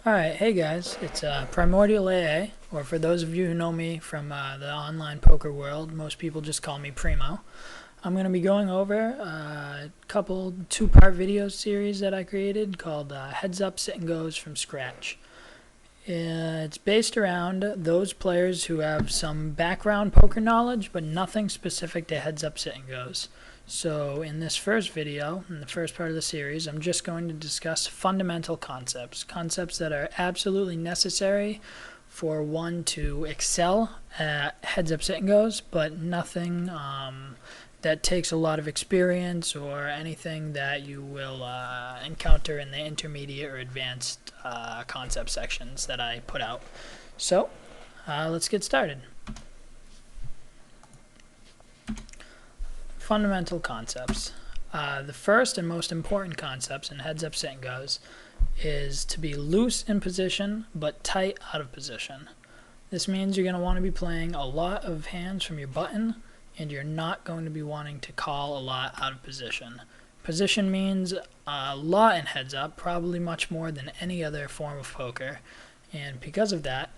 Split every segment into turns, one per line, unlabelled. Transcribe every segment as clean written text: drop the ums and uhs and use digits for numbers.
Alright, hey guys, it's PrimordialAA, or for those of you who know me from the online poker world, most people just call me Primo. I'm going to be going over a couple two-part video series that I created called Heads Up, Sit and Goes from Scratch. It's based around those players who have some background poker knowledge, but nothing specific to Heads Up, Sit and Goes. So in this first video, in the first part of the series, I'm just going to discuss fundamental concepts that are absolutely necessary for one to excel at Heads Up, Sit and Goes, but nothing that takes a lot of experience or anything that you will encounter in the intermediate or advanced concept sections that I put out. So let's get started. Fundamental concepts. The first and most important concepts in Heads Up, Sit and Goes is to be loose in position but tight out of position. This means you're going to want to be playing a lot of hands from your button, and you're not going to be wanting to call a lot out of position. Position means a lot in Heads Up, probably much more than any other form of poker, and because of that,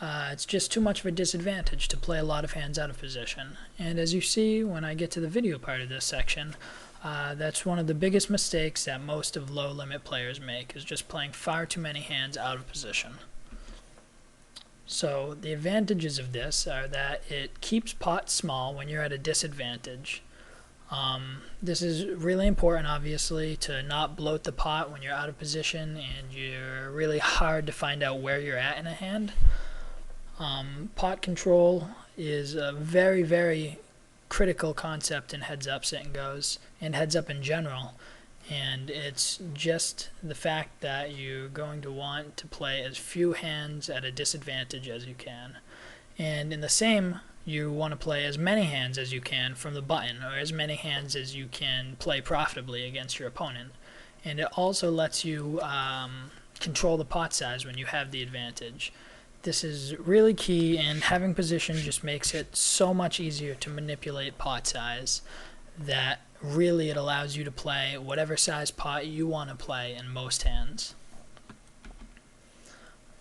it's just too much of a disadvantage to play a lot of hands out of position. And as you see when I get to the video part of this section, that's one of the biggest mistakes that most of low limit players make, is just playing far too many hands out of position. So the advantages of this are that it keeps pots small when you're at a disadvantage. This is really important, obviously, to not bloat the pot when you're out of position and you're really hard to find out where you're at in a hand. Pot control is a very, very critical concept in Heads Up, Sit and Goes, and Heads Up in general. And it's just the fact that you're going to want to play as few hands at a disadvantage as you can. And in the same, you want to play as many hands as you can from the button, or as many hands as you can play profitably against your opponent. And it also lets you control the pot size when you have the advantage. This is really key, and having position just makes it so much easier to manipulate pot size that really it allows you to play whatever size pot you want to play in most hands.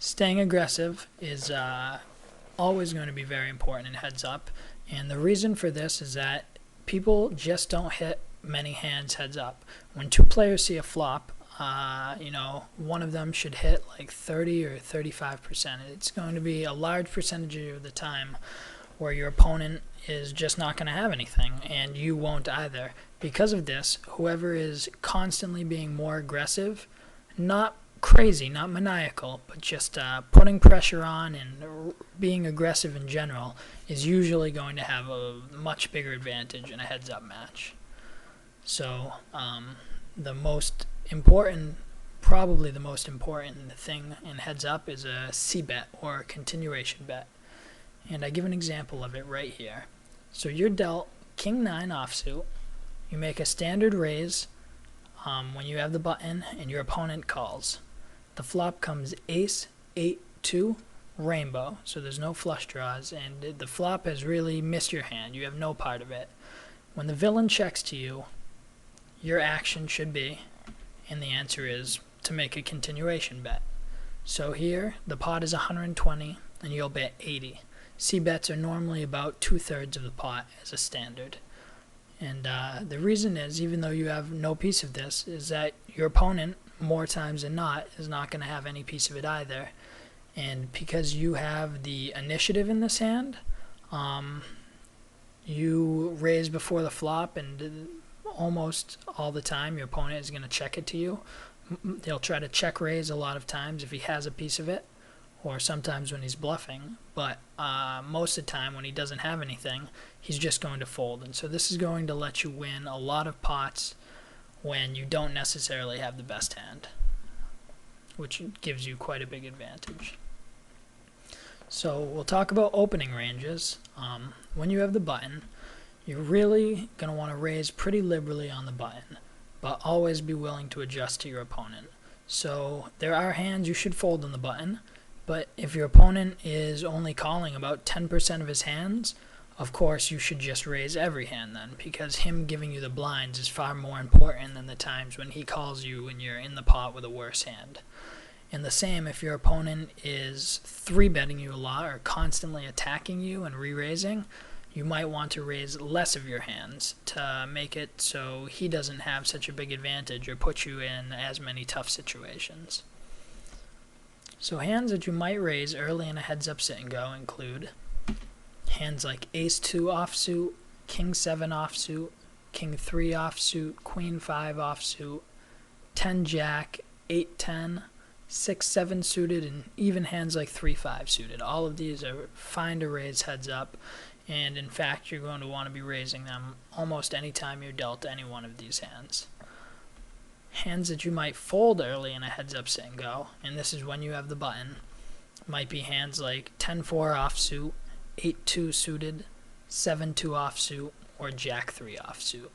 Staying aggressive is always going to be very important in Heads Up, and the reason for this is that people just don't hit many hands heads up. When two players see a flop, one of them should hit like 30 or 35%. It's going to be a large percentage of the time where your opponent is just not going to have anything, and you won't either. Because of this, whoever is constantly being more aggressive, not crazy, not maniacal, but just putting pressure on and being aggressive in general, is usually going to have a much bigger advantage in a heads-up match. So probably the most important thing in Heads Up is a C-bet, or a continuation bet. And I give an example of it right here. So you're dealt King 9 offsuit, you make a standard raise when you have the button, and your opponent calls. The flop comes Ace, 8, 2, Rainbow, so there's no flush draws, and the flop has really missed your hand. You have no part of it. When the villain checks to you, your action should be, and the answer is, to make a continuation bet. So here, the pot is 120, and you'll bet 80. C-bets are normally about 2/3 of the pot as a standard. And the reason is, even though you have no piece of this, is that your opponent, more times than not, is not going to have any piece of it either. And because you have the initiative in this hand, you raise before the flop, and almost all the time your opponent is going to check it to you. He'll try to check raise a lot of times if he has a piece of it, or sometimes when he's bluffing, but most of the time when he doesn't have anything, he's just going to fold. And so this is going to let you win a lot of pots when you don't necessarily have the best hand, which gives you quite a big advantage. So we'll talk about opening ranges. When you have the button, you're really going to want to raise pretty liberally on the button, but always be willing to adjust to your opponent. So there are hands you should fold on the button, but if your opponent is only calling about 10% of his hands, of course you should just raise every hand then, because him giving you the blinds is far more important than the times when he calls you when you're in the pot with a worse hand. And the same if your opponent is 3-betting you a lot or constantly attacking you and re-raising, you might want to raise less of your hands to make it so he doesn't have such a big advantage or put you in as many tough situations. So hands that you might raise early in a heads-up sit and go include hands like Ace-2 offsuit, King-7 offsuit, King-3 offsuit, Queen-5 offsuit, 10-Jack, 8-10, 6-7 suited, and even hands like 3-5 suited. All of these are fine to raise heads up, and in fact you're going to want to be raising them almost any time you're dealt any one of these hands. Hands that you might fold early in a heads up sit and go, and this is when you have the button, might be hands like 10-4 offsuit, 8-2 suited, 7-2 offsuit, or Jack-3 offsuit.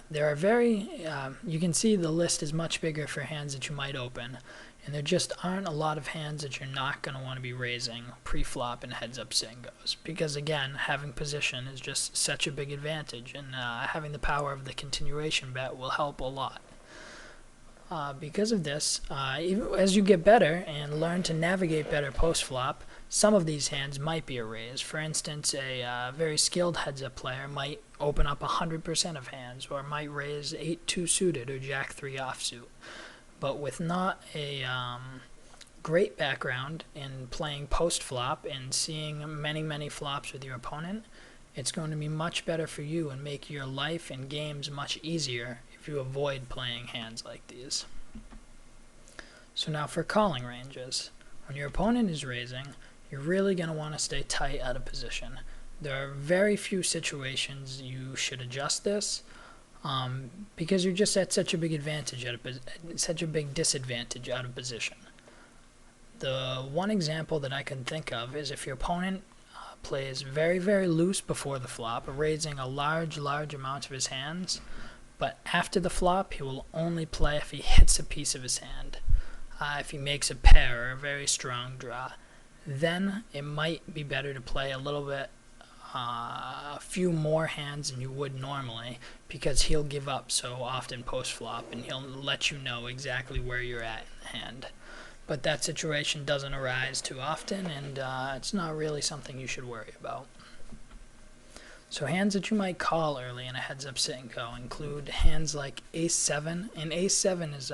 There are you can see the list is much bigger for hands that you might open, and there just aren't a lot of hands that you're not going to want to be raising pre-flop and heads-up sit and goes, because again, having position is just such a big advantage, and having the power of the continuation bet will help a lot. Because of this, as you get better and learn to navigate better post-flop, some of these hands might be a raise. For instance, a very skilled heads-up player might open up 100% of hands, or might raise 8-2 suited or Jack-3 offsuit. But with not a great background in playing post-flop and seeing many flops with your opponent, it's going to be much better for you and make your life and games much easier if you avoid playing hands like these. So now for calling ranges. When your opponent is raising, you're really going to want to stay tight out of position. There are very few situations you should adjust this, because you're just at such a big disadvantage out of position. The one example that I can think of is if your opponent plays very loose before the flop, raising a large amount of his hands, but after the flop he will only play if he hits a piece of his hand. If he makes a pair or a very strong draw, then it might be better to play a few more hands than you would normally, because he'll give up so often post-flop and he'll let you know exactly where you're at in the hand. But that situation doesn't arise too often, and it's not really something you should worry about. So hands that you might call early in a heads-up sit and go include hands like Ace-7, and Ace-7 is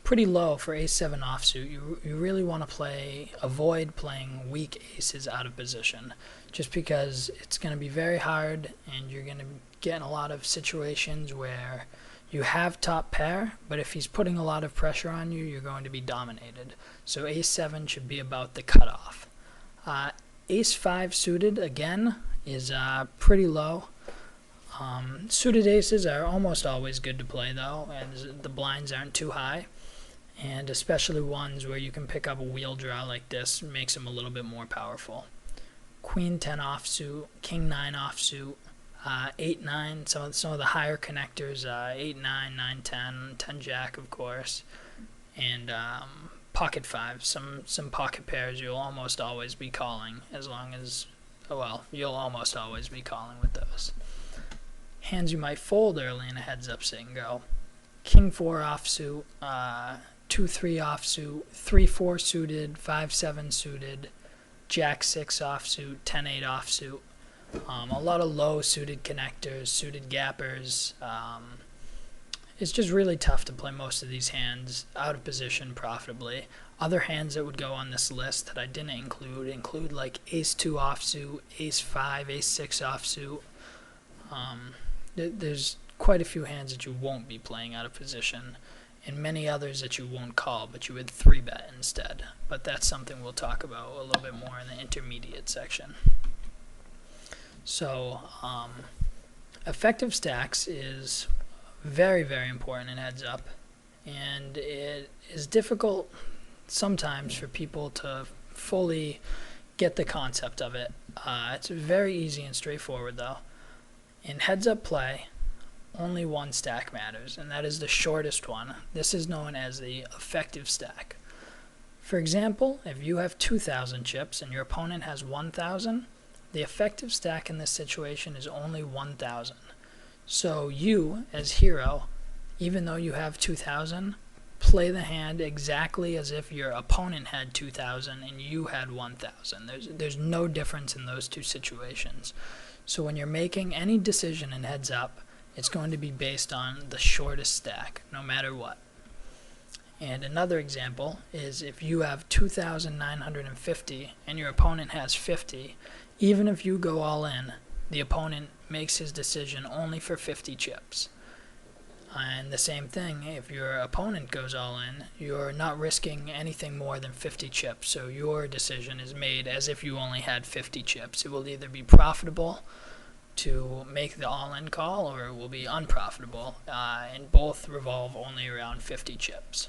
pretty low for Ace-7 offsuit. You really want to avoid playing weak aces out of position, just because it's going to be very hard and you're going to get in a lot of situations where you have top pair, but if he's putting a lot of pressure on you, you're going to be dominated. So Ace-7 should be about the cutoff. Ace-5 suited, again, is pretty low. Suited aces are almost always good to play, though, as the blinds aren't too high. And especially ones where you can pick up a wheel draw like this makes them a little bit more powerful. Queen-10 offsuit, King-9 offsuit, 8-9, some of the higher connectors, 8-9, 9-10, 10-Jack, of course, and pocket 5. Some pocket pairs you'll almost always be calling, you'll almost always be calling with those. Hands you might fold early in a heads-up sit and go. King-4 offsuit, 2-3 offsuit, 3-4 suited, 5-7 suited, Jack-6 offsuit, 10-8 offsuit. A lot of low suited connectors, suited gappers. It's just really tough to play most of these hands out of position profitably. Other hands that would go on this list that I didn't include like Ace-2 offsuit, Ace-5, Ace-6 offsuit. There's quite a few hands that you won't be playing out of position, and many others that you won't call, but you would 3-bet instead. But that's something we'll talk about a little bit more in the intermediate section. So, effective stacks is very important in heads up, and it is difficult sometimes for people to fully get the concept of it. It's very easy and straightforward though. In heads up play, only one stack matters, and that is the shortest one. This is known as the effective stack. For example, if you have 2,000 chips and your opponent has 1,000, the effective stack in this situation is only 1,000. So you, as hero, even though you have 2,000, play the hand exactly as if your opponent had 2,000 and you had 1,000. There's no difference in those two situations. So when you're making any decision in heads up, it's going to be based on the shortest stack, no matter what. And another example is if you have 2,950 and your opponent has 50, even if you go all in, the opponent makes his decision only for 50 chips. And the same thing, if your opponent goes all in, you're not risking anything more than 50 chips. So your decision is made as if you only had 50 chips. It will either be profitable to make the all-in call, or it will be unprofitable, and both revolve only around 50 chips.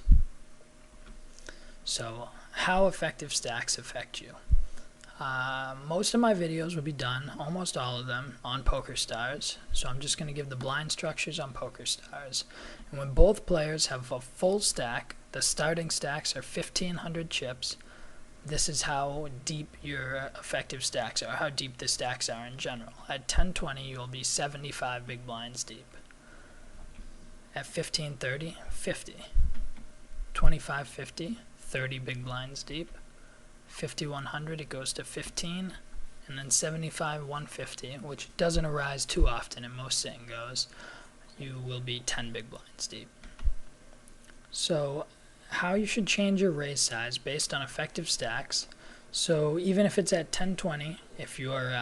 So how effective stacks affect you? Most of my videos will be done, almost all of them, on PokerStars. So I'm just going to give the blind structures on PokerStars. And when both players have a full stack, the starting stacks are 1,500 chips. This is how deep your effective stacks are, how deep the stacks are in general. At 1020, you'll be 75 big blinds deep. At 1530, 50. 2550, 30 big blinds deep. 5100, it goes to 15, and then 75 150, which doesn't arise too often in most sitting goes, you will be 10 big blinds deep. So how you should change your raise size based on effective stacks. So even if it's at 1020, if your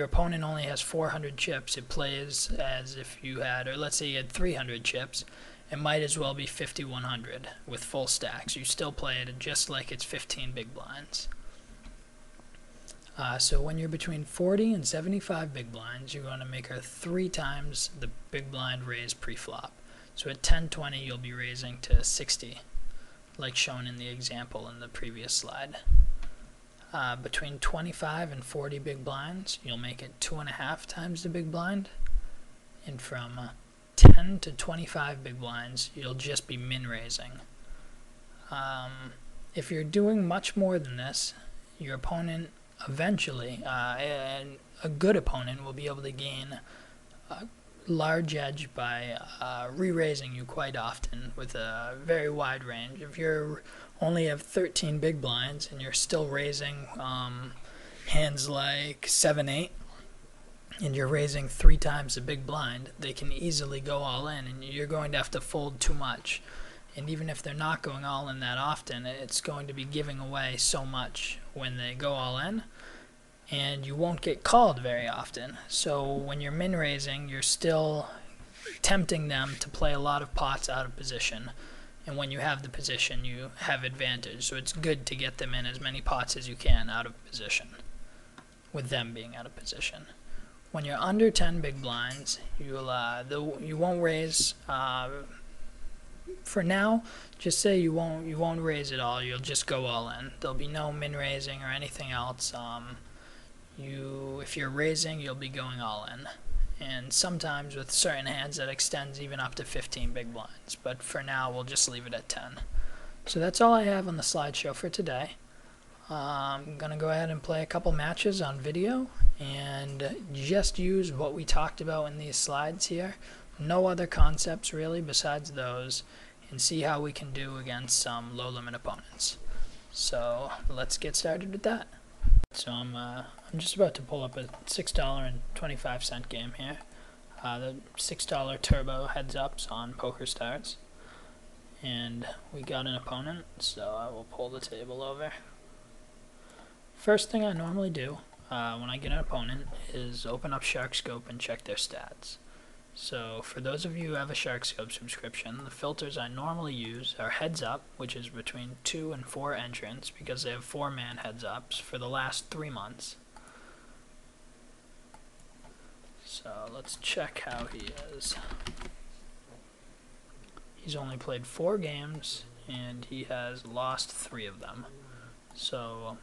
opponent only has 400 chips, it plays as if you had, or let's say you had 300 chips, it might as well be 5,100 with full stacks. You still play it just like it's 15 big blinds. So when you're between 40 and 75 big blinds, you're going to make her 3 times the big blind raise pre-flop. So at 1020, you'll be raising to 60, like shown in the example in the previous slide. Between 25 and 40 big blinds, you'll make it 2.5 times the big blind. And from 10 to 25 big blinds, you'll just be min raising. If you're doing much more than this, your opponent eventually, and a good opponent, will be able to gain a large edge by re-raising you quite often with a very wide range. If you only have 13 big blinds and you're still raising hands like 7-8, and you're raising 3 times the big blind, they can easily go all in, and you're going to have to fold too much. And even if they're not going all in that often, it's going to be giving away so much when they go all in, and you won't get called very often. So when you're min raising, you're still tempting them to play a lot of pots out of position, and when you have the position, you have advantage. So it's good to get them in as many pots as you can out of position, with them being out of position. When you're under 10 big blinds, you won't raise. For now, just say you won't raise at all. You'll just go all in. There'll be no min raising or anything else. If you're raising, you'll be going all in. And sometimes with certain hands that extends even up to 15 big blinds. But for now, we'll just leave it at 10. So that's all I have on the slideshow for today. I'm going to go ahead and play a couple matches on video and just use what we talked about in these slides here. No other concepts really besides those, and see how we can do against some low limit opponents. So let's get started with that. So I'm just about to pull up a $6.25 game here. The $6 turbo heads ups on PokerStars. And we got an opponent, so I will pull the table over. First thing I normally do when I get an opponent is open up SharkScope and check their stats. So for those of you who have a SharkScope subscription, the filters I normally use are heads up, which is between 2 and 4 entrants, because they have 4-man heads ups for the last 3 months. So let's check how he is. He's only played 4 games, and he has lost 3 of them. So,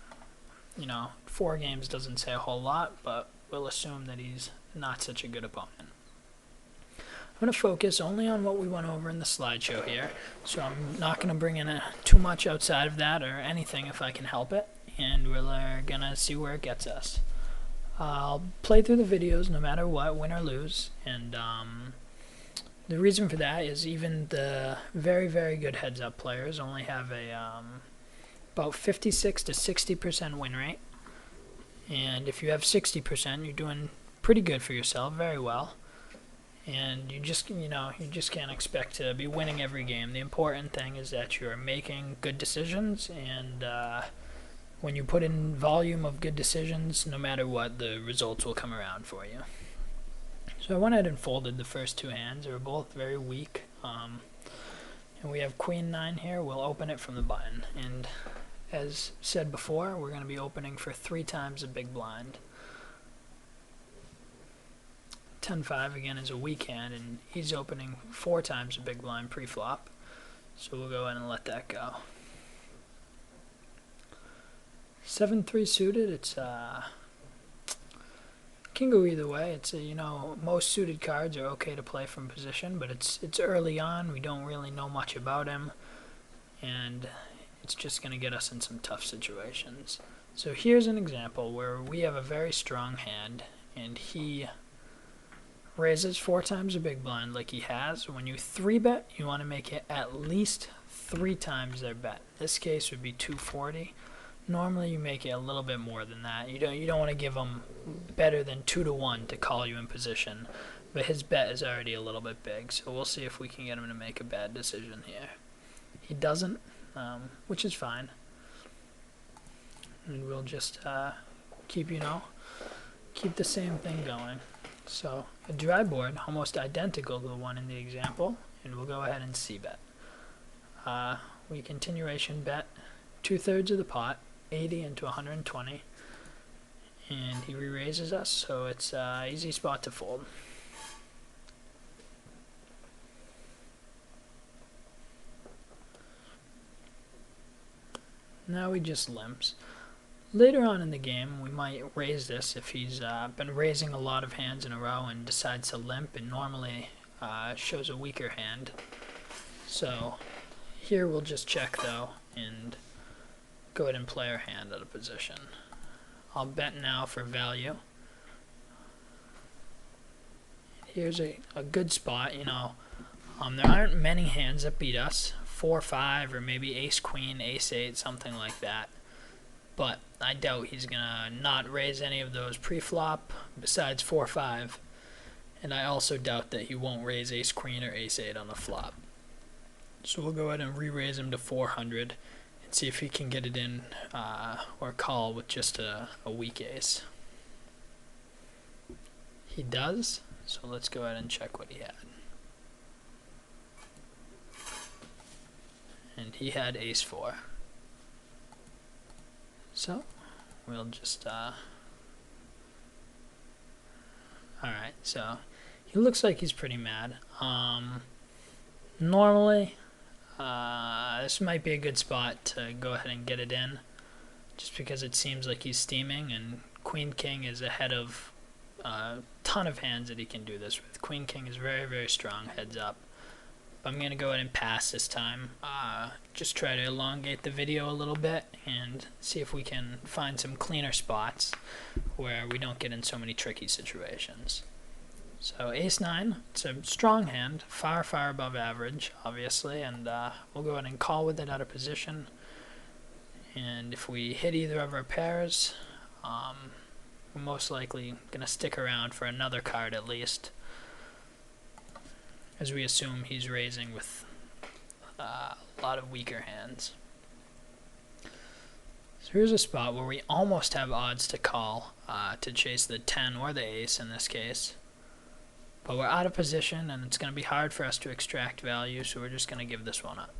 4 games doesn't say a whole lot, but we'll assume that he's not such a good opponent. I'm going to focus only on what we went over in the slideshow here, so I'm not going to bring in too much outside of that or anything if I can help it, and we're going to see where it gets us. I'll play through the videos no matter what, win or lose, and The reason for that is even the very, very good heads-up players only have a about 56 to 60% win rate. And if you have 60%, you're doing pretty good for yourself, very well. And you just can't expect to be winning every game. The important thing is that you're making good decisions, and when you put in volume of good decisions, no matter what, the results will come around for you. So I went ahead and folded the first two hands. They were both very weak. And we have Queen 9 here. We'll open it from the button. And as said before, we're going to be opening for 3 times the big blind. 10-5 again is a weak hand, and he's opening 4 times the big blind pre-flop. So we'll go ahead and let that go. 7-3 suited, it's can go either way. It's most suited cards are okay to play from position, but it's early on. We don't really know much about him, and it's just going to get us in some tough situations. So here's an example where we have a very strong hand, and he raises 4 times the big blind like he has. When you 3-bet, you want to make it at least 3 times their bet. This case would be 240. Normally you make it a little bit more than that. You don't want to give him better than 2-1 to call you in position, but his bet is already a little bit big, so we'll see if we can get him to make a bad decision here. He doesn't, which is fine, and we'll just keep the same thing going. So a dry board, almost identical to the one in the example, and we'll go ahead and c-bet. We continuation bet 2/3 of the pot, 80 into 120, and he re-raises us, so it's an easy spot to fold. Now he just limps. Later on in the game, we might raise this if he's been raising a lot of hands in a row and decides to limp, and normally shows a weaker hand. So here we'll just check though, and go ahead and play our hand out of position. I'll bet now for value. Here's a good spot, there aren't many hands that beat us, 4-5 or maybe ace-queen, ace-8, something like that. But I doubt he's gonna not raise any of those pre-flop besides 4-5. And I also doubt that he won't raise ace-queen or ace-8 on the flop. So we'll go ahead and re-raise him to 400. See if he can get it in or call with just a weak ace. He does, so let's go ahead and check what he had. And he had ace-4. So we'll just alright, so he looks like he's pretty mad. Normally this might be a good spot to go ahead and get it in, just because it seems like he's steaming, and Queen-King is ahead of a ton of hands that he can do this with. Queen-King is very, very strong heads up. But I'm going to go ahead and pass this time. Just try to elongate the video a little bit and see if we can find some cleaner spots where we don't get in so many tricky situations. So ace-9, it's a strong hand, far, far above average, obviously, and we'll go ahead and call with it out of position. And if we hit either of our pairs, we're most likely going to stick around for another card at least, as we assume he's raising with a lot of weaker hands. So here's a spot where we almost have odds to call to chase the 10 or the ace in this case. But we're out of position, and it's going to be hard for us to extract value, so we're just going to give this one up.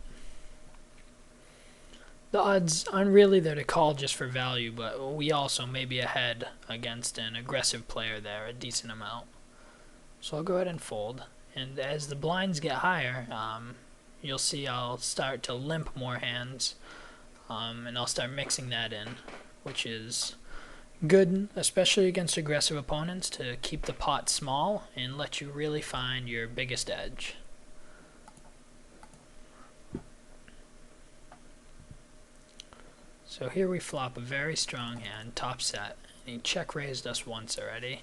The odds aren't really there to call just for value, but we also may be ahead against an aggressive player there, a decent amount. So I'll go ahead and fold. And as the blinds get higher, you'll see I'll start to limp more hands, and I'll start mixing that in, which is good, especially against aggressive opponents, to keep the pot small and let you really find your biggest edge. So here we flop a very strong hand, top set. He check raised us once already.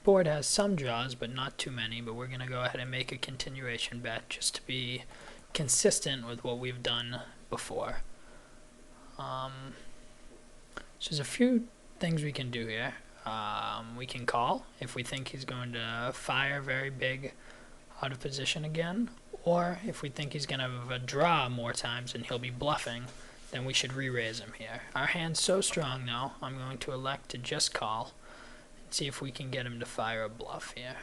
board has some draws, but not too many, but we're going to go ahead and make a continuation bet just to be consistent with what we've done before. So there's a few things we can do here. We can call if we think he's going to fire very big out of position again, or if we think he's going to have a draw more times and he'll be bluffing, then we should re-raise him here. Our hand's so strong though, I'm going to elect to just call and see if we can get him to fire a bluff here.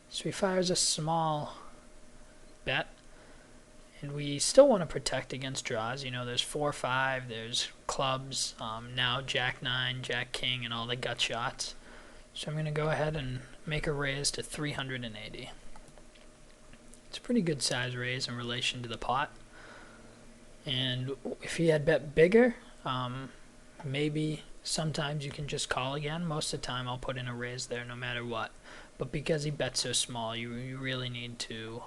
So he fires a small bet, and we still want to protect against draws. You know, there's 4-5, there's clubs, now Jack-9, Jack-King, and all the gut shots. So I'm going to go ahead and make a raise to 380. It's a pretty good size raise in relation to the pot. And if he had bet bigger, maybe sometimes you can just call again. Most of the time I'll put in a raise there no matter what. But because he bet so small, you really need to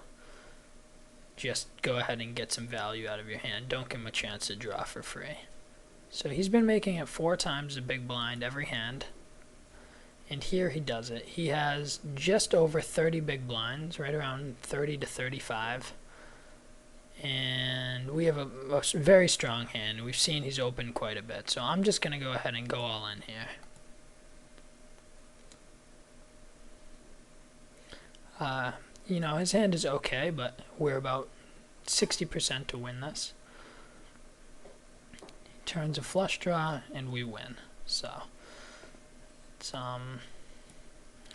just go ahead and get some value out of your hand. Don't give him a chance to draw for free. So he's been making it 4 times the big blind every hand. And here he does it. He has just over 30 big blinds, right around 30 to 35. And we have a very strong hand. We've seen he's opened quite a bit. So I'm just going to go ahead and go all in here. You know, his hand is okay, but we're about 60% to win this. He turns a flush draw, and we win. So it's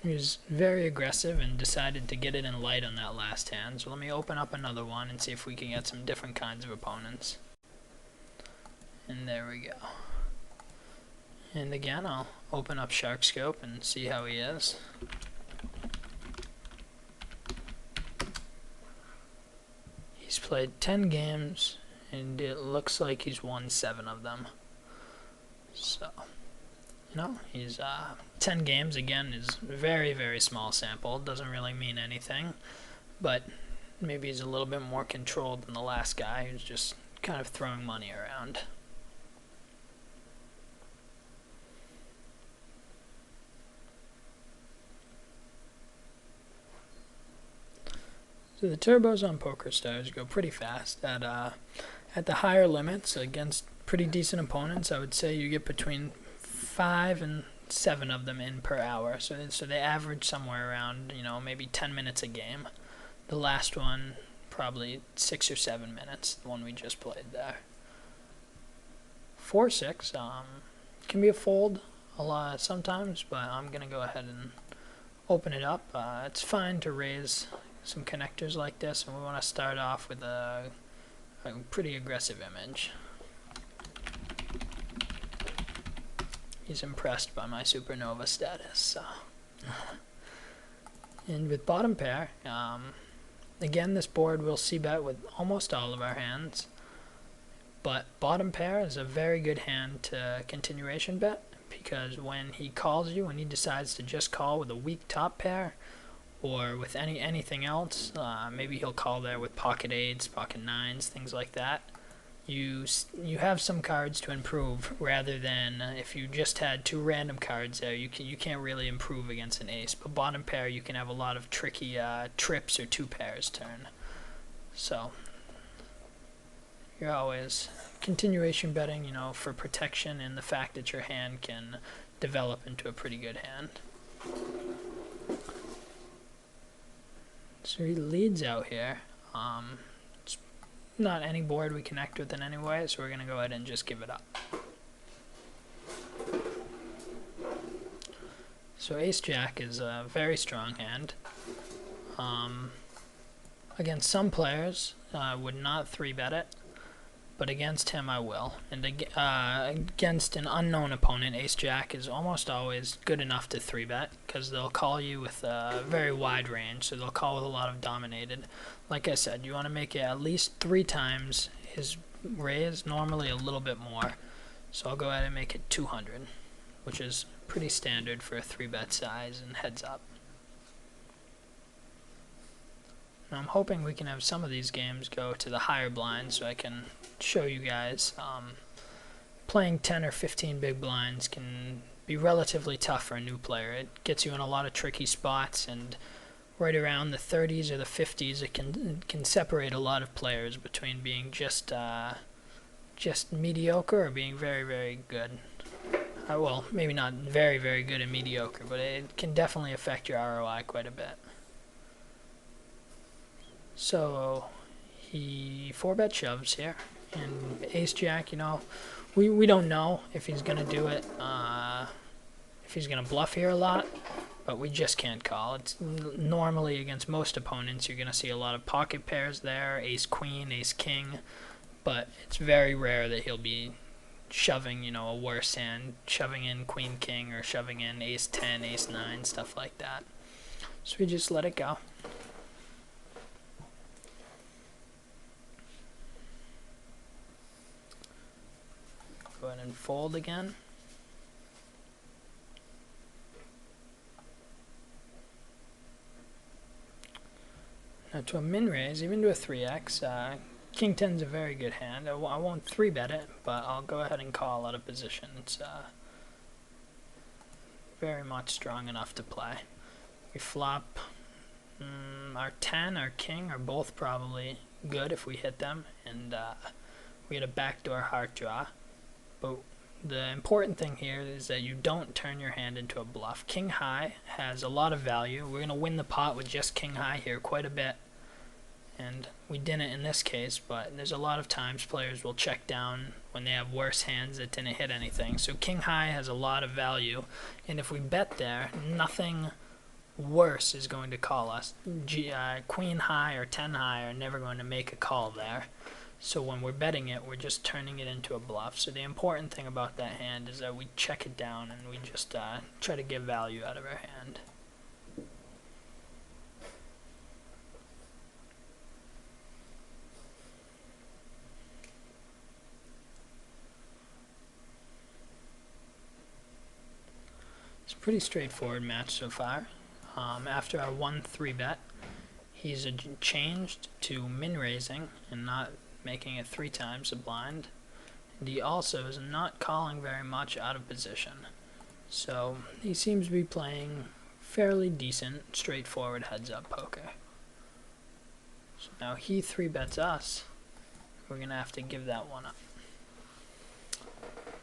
he was very aggressive and decided to get it in light on that last hand. So let me open up another one and see if we can get some different kinds of opponents. And there we go. And again, I'll open up Shark Scope and see how he is. He's played 10 games, and it looks like he's won 7 of them. So, you know, he's 10 games, again, is very, very small sample. Doesn't really mean anything, but maybe he's a little bit more controlled than the last guy who's just kind of throwing money around. So the turbos on PokerStars go pretty fast. At the higher limits against pretty decent opponents, I would say you get between 5 and 7 of them in per hour. So they average somewhere around, you know, maybe 10 minutes a game. The last one probably 6 or 7 minutes, the one we just played there. 4-6 can be a fold a lot sometimes, but I'm gonna go ahead and open it up. It's fine to raise some connectors like this, and we want to start off with a pretty aggressive image. He's impressed by my supernova status. So. And with bottom pair, again, this board will c-bet with almost all of our hands, but bottom pair is a very good hand to continuation bet, because when he calls you, when he decides to just call with a weak top pair, or with anything else, maybe he'll call there with pocket 8s, pocket 9s, things like that. You have some cards to improve, rather than if you just had 2 random cards there, you can't really improve against an ace. But bottom pair, you can have a lot of tricky trips or 2 pairs turn. So you're always continuation betting, you know, for protection and the fact that your hand can develop into a pretty good hand. So he leads out here. It's not any board we connect with in any way, so we're going to go ahead and just give it up. So Ace-Jack is a very strong hand. Against some players, I would not 3-bet it, but against him I will. And against an unknown opponent, Ace-Jack is almost always good enough to 3-bet, because they'll call you with a very wide range, so they'll call with a lot of dominated. Like I said, you want to make it at least 3 times his raise, normally a little bit more. So I'll go ahead and make it 200, which is pretty standard for a 3-bet size and heads up. Now I'm hoping we can have some of these games go to the higher blinds so I can show you guys. Playing 10 or 15 big blinds can be relatively tough for a new player. It gets you in a lot of tricky spots, and right around the 30s or the 50s, it can separate a lot of players between being just mediocre or being very, very good. Well, maybe not very, very good and mediocre, but it can definitely affect your ROI quite a bit. So he 4-bet shoves here, and ace-jack, you know, we don't know if he's going to do it, if he's going to bluff here a lot, but we just can't call. It's normally against most opponents, you're going to see a lot of pocket pairs there, ace-queen, ace-king, but it's very rare that he'll be shoving, you know, a worse hand, shoving in queen-king or shoving in ace-10, ace-9, stuff like that. So we just let it go. Go ahead and fold again. Now to a min raise, even to a 3x, King 10 is a very good hand. I won't 3-bet it, but I'll go ahead and call out of position. It's very much strong enough to play. We flop our 10, our king are both probably good if we hit them, and we get a backdoor heart draw. But the important thing here is that you don't turn your hand into a bluff. King high has a lot of value. We're going to win the pot with just king high here quite a bit. And we didn't in this case, but there's a lot of times players will check down when they have worse hands that didn't hit anything. So king high has a lot of value, and if we bet there, nothing worse is going to call us. Queen high or 10 high are never going to make a call there. So when we're betting it, we're just turning it into a bluff. So the important thing about that hand is that we check it down and we just try to get value out of our hand. It's a pretty straightforward match so far. After our 1-3 bet, he's changed to min raising and not making it 3 times the blind. And he also is not calling very much out of position. So he seems to be playing fairly decent, straightforward heads-up poker. So now he 3-bets us. We're going to have to give that one up.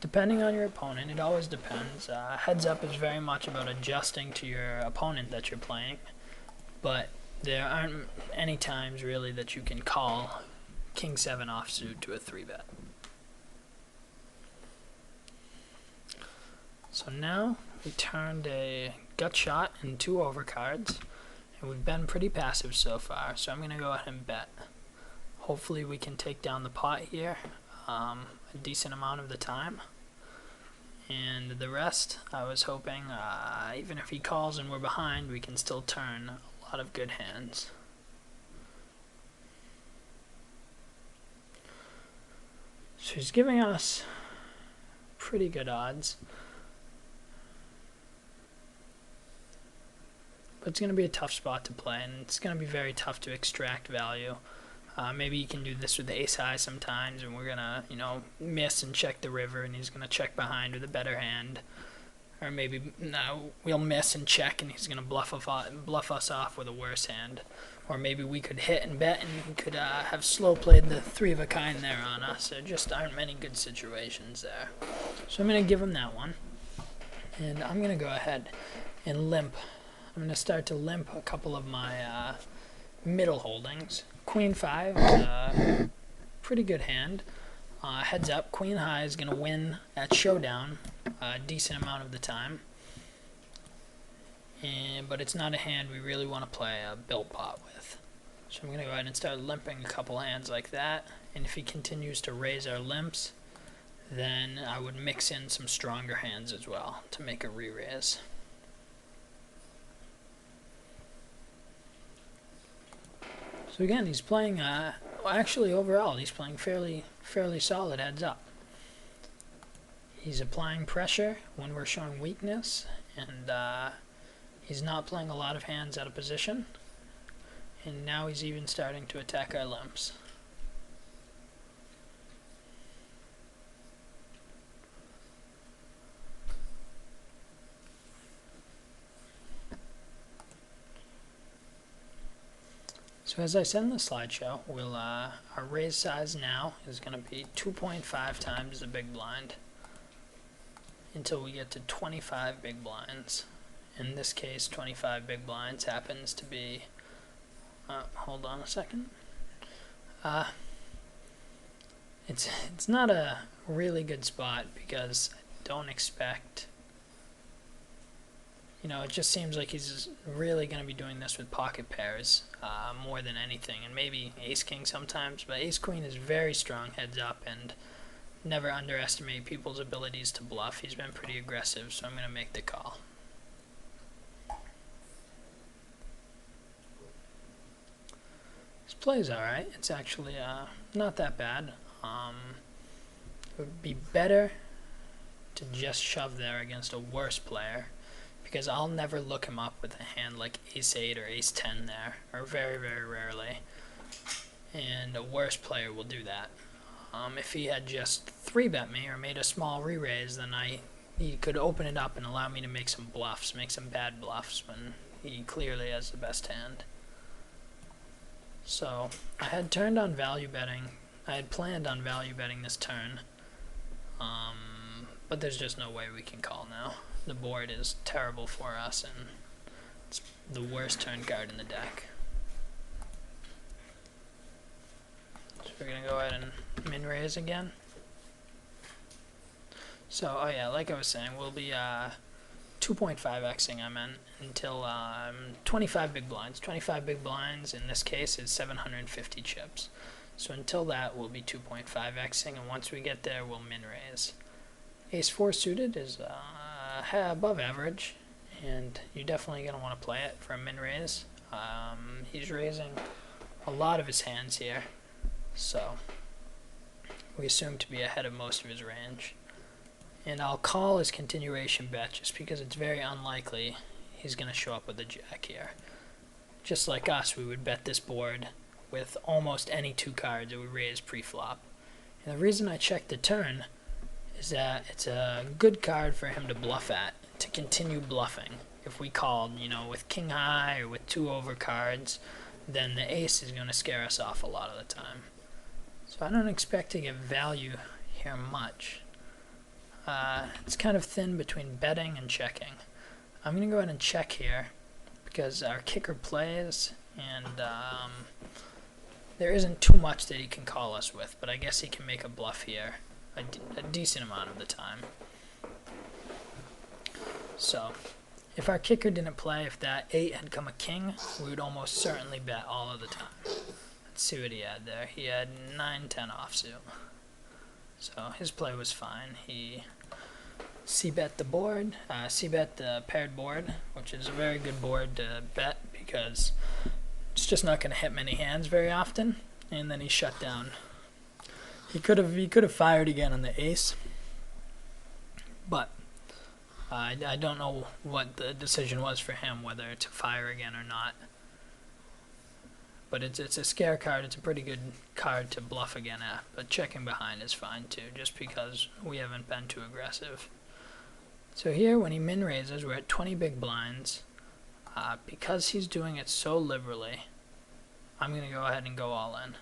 Depending on your opponent, it always depends. Heads up is very much about adjusting to your opponent that you're playing, but there aren't any times really that you can call King 7 offsuit to a 3-bet. So now we turned a gut shot and 2 overcards, and we've been pretty passive so far, so I'm going to go ahead and bet. Hopefully we can take down the pot here a decent amount of the time. And the rest, I was hoping, even if he calls and we're behind, we can still turn a lot of good hands. So he's giving us pretty good odds. But it's going to be a tough spot to play, and it's going to be very tough to extract value. Maybe you can do this with the ace high sometimes, and we're going to, you know, miss and check the river, and he's going to check behind with a better hand. Or maybe we'll miss and check, and he's going to bluff us off with a worse hand. Or maybe we could hit and bet, and we could have slow played the 3 of a kind there on us. There just aren't many good situations there. So I'm going to give him that one. And I'm going to go ahead and limp. I'm going to start to limp a couple of my middle holdings. Queen 5 is pretty good hand. Heads up, Queen High is going to win at showdown a decent amount of the time. But it's not a hand we really want to play a built pot with. So I'm going to go ahead and start limping a couple hands like that. And if he continues to raise our limps, then I would mix in some stronger hands as well to make a re-raise. So again, he's playing, well, actually overall, he's playing fairly solid heads up. He's applying pressure when we're showing weakness, and he's not playing a lot of hands out of position. And now he's even starting to attack our limps. So as I said in the slideshow, our raise size now is going to be 2.5 times the big blind until we get to 25 big blinds. In this case, 25 big blinds happens to be, hold on a second, it's not a really good spot because I don't expect, it just seems like he's really going to be doing this with pocket pairs more than anything, and maybe ace-king sometimes, but ace-queen is very strong heads up, and never underestimate people's abilities to bluff. He's been pretty aggressive, so I'm going to make the call. This play is alright. It's actually not that bad. It would be better to just shove there against a worse player, because I'll never look him up with a hand like ace-8 or ace-10 there, or very, very rarely. And a worse player will do that. If he had just 3-bet me or made a small re-raise, then he could open it up and allow me to make some bluffs, make some bad bluffs, when he clearly has the best hand. So I had turned on value betting. I had planned on value betting this turn, but there's just no way we can call now. The board is terrible for us, and it's the worst turn card in the deck. So we're going to go ahead and min-raise again. So, oh yeah, like I was saying, we'll be 2.5xing, I meant, until 25 big blinds. 25 big blinds, in this case, is 750 chips. So until that, we'll be 2.5xing, and once we get there, we'll min-raise. Ace-4 suited is above average, and you're definitely going to want to play it for a min-raise. He's raising a lot of his hands here, so we assume to be ahead of most of his range. And I'll call his continuation bet just because it's very unlikely he's going to show up with a jack here. Just like us, we would bet this board with almost any two cards that we raise pre-flop. And the reason I checked the turn is that it's a good card for him to bluff at, to continue bluffing. If we called, with king high or with 2 over cards, then the ace is going to scare us off a lot of the time. So I don't expect to get value here much. It's kind of thin between betting and checking. I'm going to go ahead and check here because our kicker plays, and there isn't too much that he can call us with, but I guess he can make a bluff here a decent amount of the time. So if our kicker didn't play, if that 8 had come a king, we would almost certainly bet all of the time. Let's see what he had there. He had 9-10 offsuit. So his play was fine. He c-bet the board, c-bet the paired board, which is a very good board to bet because it's just not going to hit many hands very often. And then he shut down. He could have fired again on the ace, but I don't know what the decision was for him, whether to fire again or not. But it's a scare card. It's a pretty good card to bluff again at. But checking behind is fine too, just because we haven't been too aggressive. So here, when he min raises, we're at 20 big blinds. Because he's doing it so liberally, I'm going to go ahead and go all in.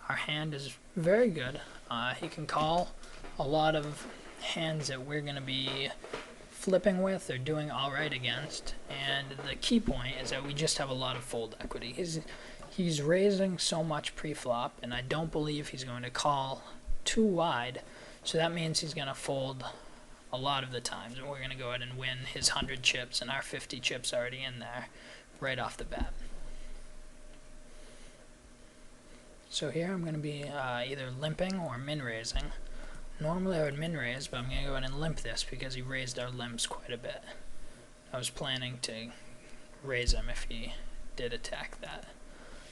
Our hand is very good. He can call a lot of hands that we're going to be flipping with or doing all right against. And the key point is that we just have a lot of fold equity. He's raising so much pre-flop, and I don't believe he's going to call too wide. So that means he's going to fold a lot of the times, and we're going to go ahead and win his 100 chips and our 50 chips already in there right off the bat. So here I'm going to be either limping or min-raising. Normally I would min-raise, but I'm going to go ahead and limp this because he raised our limps quite a bit. I was planning to raise him if he did attack that.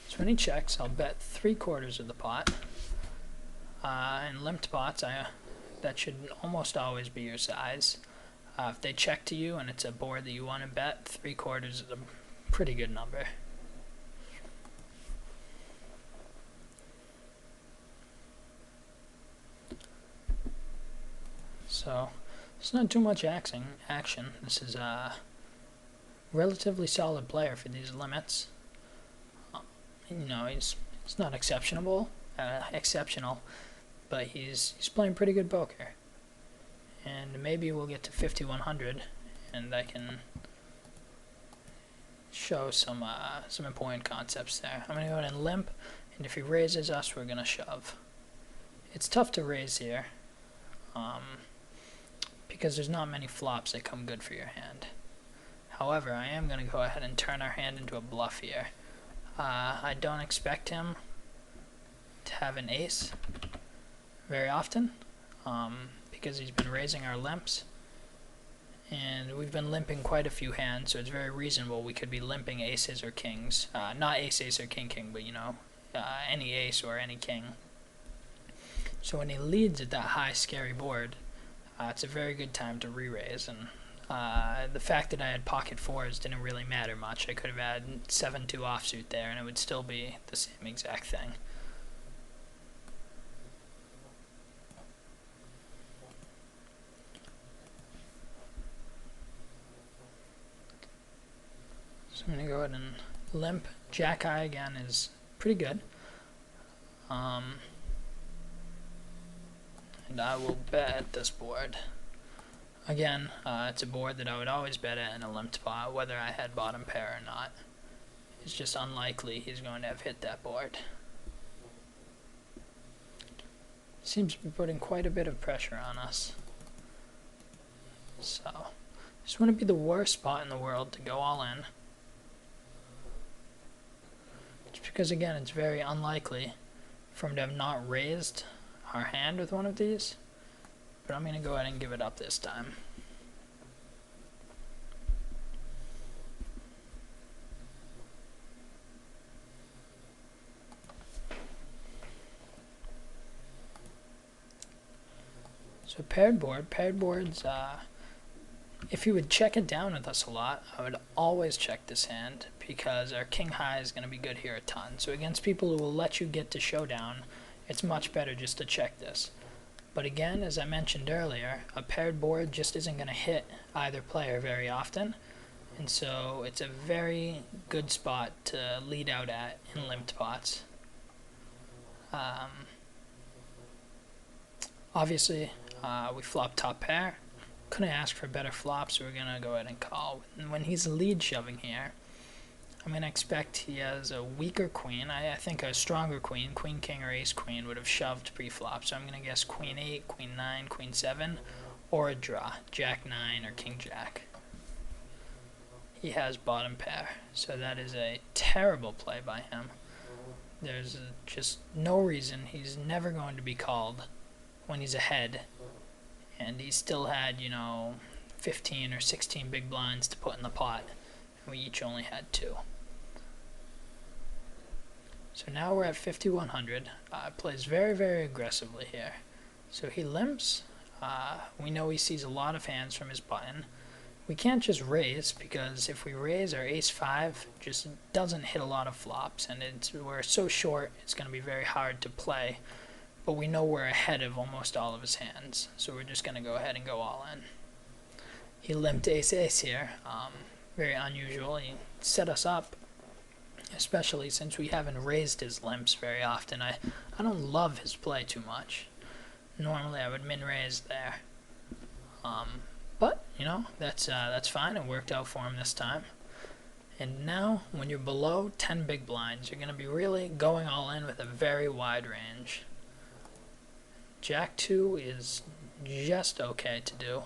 So when he checks, I'll bet 3/4 of the pot. In limped pots, that should almost always be your size. If they check to you and it's a board that you want to bet, 3/4 is a pretty good number. So it's not too much action. This is a relatively solid player for these limits. you know, he's not exceptional, but he's playing pretty good poker. And maybe we'll get to 5100, and I can show some important concepts there. I'm gonna go ahead and limp, and if he raises us, we're gonna shove. It's tough to raise here, because there's not many flops that come good for your hand. However, I am gonna go ahead and turn our hand into a bluff here. I don't expect him to have an ace very often, because he's been raising our limps, and we've been limping quite a few hands, so it's very reasonable we could be limping aces or kings. Not ace, ace, or king, king, but you know, any ace or any king. So when he leads at that high, scary board, it's a very good time to re-raise, and the fact that I had pocket fours didn't really matter much. I could have had 7-2 offsuit there, and it would still be the same exact thing. So I'm going to go ahead and limp. Jack high again is pretty good. And I will bet this board. Again, it's a board that I would always bet at in a limped pot, whether I had bottom pair or not. It's just unlikely he's going to have hit that board. Seems to be putting quite a bit of pressure on us. So, this wouldn't be the worst spot in the world to go all in. Just because, again, it's very unlikely for him to have not raised our hand with one of these. But I'm going to go ahead and give it up this time. So paired boards, if he would check it down with us a lot, I would always check this hand, because our king high is going to be good here a ton. So against people who will let you get to showdown, it's much better just to check this. But again, as I mentioned earlier, a paired board just isn't going to hit either player very often, and so it's a very good spot to lead out at in limped pots. Obviously, we flop top pair. Couldn't ask for a better flop, so we're going to go ahead and call. And when he's lead shoving here, I'm going to expect he has a weaker queen. I think a stronger queen, queen king or ace queen, would have shoved pre-flop. So I'm going to guess queen 8, queen 9, queen 7, or a draw, jack 9 or king jack. He has bottom pair, so that is a terrible play by him. There's just no reason. He's never going to be called when he's ahead, and he still had, you know, 15 or 16 big blinds to put in the pot, and we each only had 2. So now we're at 5100. Plays very, very aggressively here. So he limps. We know he sees a lot of hands from his button. We can't just raise, because if we raise, our ace-5 just doesn't hit a lot of flops, and we're so short, it's going to be very hard to play. But we know we're ahead of almost all of his hands, so we're just going to go ahead and go all in. He limped ace-ace here. Very unusual. He set us up, especially since we haven't raised his limps very often. I don't love his play too much. Normally I would min-raise there. But, you know, that's fine. It worked out for him this time. And now, when you're below 10 big blinds, you're going to be really going all in with a very wide range. Jack 2 is just okay to do.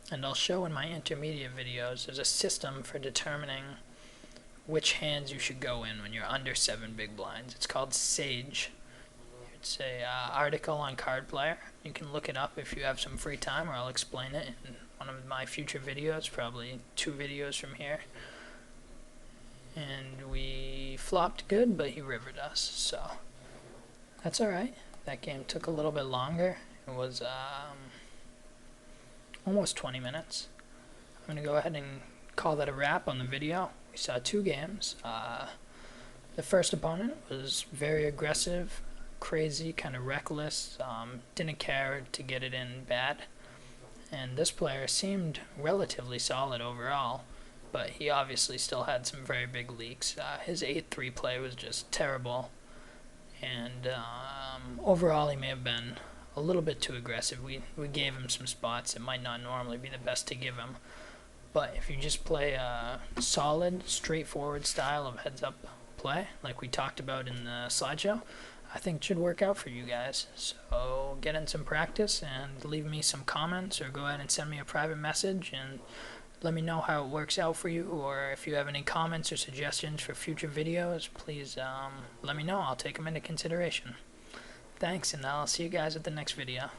And I'll show in my intermediate videos, there's a system for determining which hands you should go in when you're under 7 big blinds. It's called SAGE. It's a article on Card Player. You can look it up if you have some free time, or I'll explain it in one of my future videos, probably 2 videos from here. And we flopped good, but he rivered us, so that's alright. That game took a little bit longer. It was almost 20 minutes. I'm going to go ahead and call that a wrap on the video. We saw 2 games. The first opponent was very aggressive, crazy, kind of reckless, didn't care to get it in bad. And this player seemed relatively solid overall. but he obviously still had some very big leaks. His 8-3 play was just terrible, and overall he may have been a little bit too aggressive. We gave him some spots that might not normally be the best to give him, but if you just play a solid, straightforward style of heads-up play, like we talked about in the slideshow, I think it should work out for you guys. So get in some practice and leave me some comments, or go ahead and send me a private message and let me know how it works out for you, or if you have any comments or suggestions for future videos, please let me know. I'll take them into consideration. Thanks, and I'll see you guys at the next video.